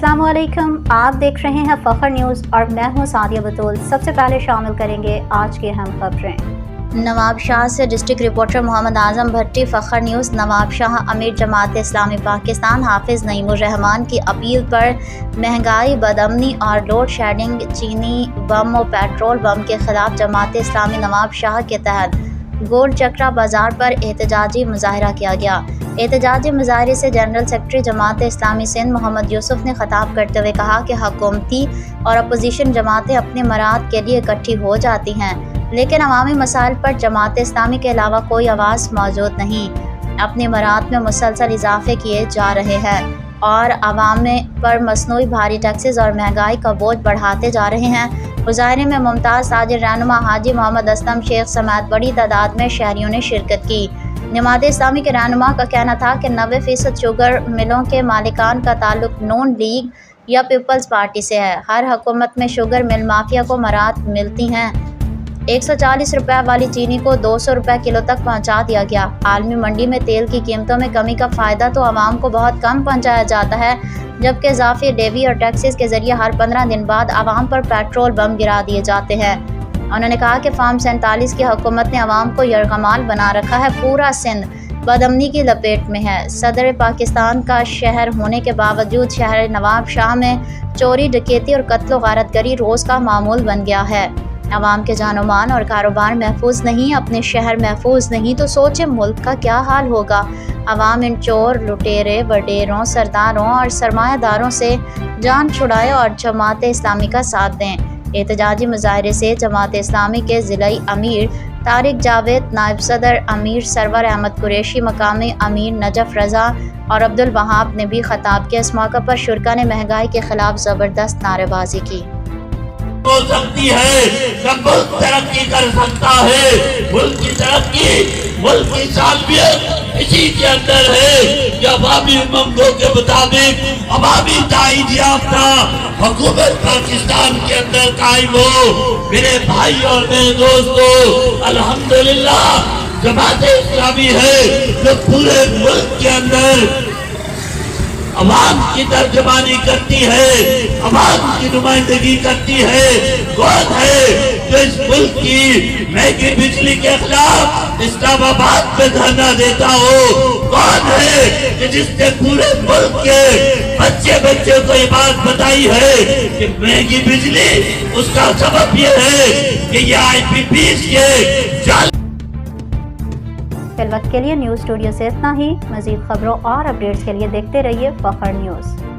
अस्सलाम वालेकुम, आप देख रहे हैं फखर न्यूज़ और मैं हूं सादिया बतूल। सबसे पहले शामिल करेंगे आज की अहम खबरें। नवाब शाह से डिस्ट्रिक्ट रिपोर्टर मोहम्मद आजम भट्टी। फखर न्यूज़। नवाब शाह अमीर जमात इस्लामी पाकिस्तान हाफिज नईमुर रहमान की अपील पर महंगाई, बदअमनी और लोड शेडिंग, चीनी बम और पेट्रोल बम के खिलाफ जमात इस्लामी नवाब शाह के तहत गोल चक्रा बाजार पर एहतजाजी मुजाहरा किया गया। एहतजाजी मुजाहरे से जनरल सेक्रेटरी जमात इस्लामी सिंध मोहम्मद यूसुफ ने खिताब करते हुए कहा कि हुकूमती और अपोजिशन जमातें अपने मराद के लिए इकट्ठी हो जाती हैं, लेकिन अवामी मसाइल पर जमात इस्लामी के अलावा कोई आवाज़ मौजूद नहीं। अपने मराद में मुसलसल इजाफे किए जा रहे हैं और अवाम पर मसनूई भारी टैक्सेस और महंगाई का बोझ बढ़ाते जा रहे हैं। मुजाहरे में मुमताज़ ताजिर रहनुमा हाजी मोहम्मद असलम शेख समेत बड़ी तादाद में शहरियों ने शिरकत की। जमात इस्लामी के रहनुमा का कहना था कि 90% शुगर मिलों के मालिकान का ताल्लुक नून लीग या पीपल्स पार्टी से है। हर हुकूमत में शुगर मिल माफिया को मराद मिलती हैं। 140 रुपये वाली चीनी को 200 रुपये किलो तक पहुंचा दिया गया। आलमी मंडी में तेल की कीमतों में कमी का फ़ायदा तो आवाम को बहुत कम पहुंचाया जाता है, जबकि इजाफी डेवी और टैक्सेस के जरिए हर 15 दिन बाद आवाम पर पेट्रोल बम गिरा दिए जाते हैं। उन्होंने कहा कि फार्म 47 की हुकूमत ने आवाम को यरगमाल बना रखा है। पूरा सिंध बदअमनी की लपेट में है। सदर पाकिस्तान का शहर होने के बावजूद शहर नवाब शाह में चोरी, डकैती और कत्ल गारतगरी रोज़ का मामूल बन गया है। आवाम के जानो माल और कारोबार महफूज नहीं, अपने शहर महफूज नहीं तो सोचे मुल्क का क्या हाल होगा। आवाम इन चोर, लुटेरे, वडेरों, सरदारों और सरमायादारों से जान छुड़ाए और जमात इस्लामी का साथ दें। एहतजाजी मुजाहरे से जमात इस्लामी के ज़िलाई अमीर तारिक जावेद, नायब सदर अमीर सरवर अहमद कुरैशी, मकामी अमीर नजफ रज़ा और अब्दुल वहाब ने भी खिताब किया। इस मौके पर शुरका ने महंगाई के खिलाफ ज़बरदस्त नारेबाजी की। हो सकती है जब मुल्क तरक्की कर सकता है। मुल्क की तरक्की, मुल्क की सालमियत इसी के अंदर है कि अवामी उमंगों के मुताबिक अवामी ताईद याफ्ता हुकूमत पाकिस्तान के अंदर कायम हो। मेरे भाई और मेरे दोस्तों, अल्हम्दुलिल्लाह जमात इस्लामी है जो पूरे मुल्क के अंदर अवाम की तर्जमानी करती है, अवाम की नुमाइंदगी करती है। कौन है जो इस मुल्क की महंगी बिजली के खिलाफ इस्लामाबाद में धरना देता हो? कौन है कि जिसने पूरे मुल्क के बच्चे बच्चे को ये बात बताई है कि महंगी बिजली उसका सबब ये है कि ये IPPs के जाल। फिल वक्त के लिए न्यूज़ स्टूडियो से इतना ही। मज़ीद खबरों और अपडेट्स के लिए देखते रहिए फखर न्यूज़।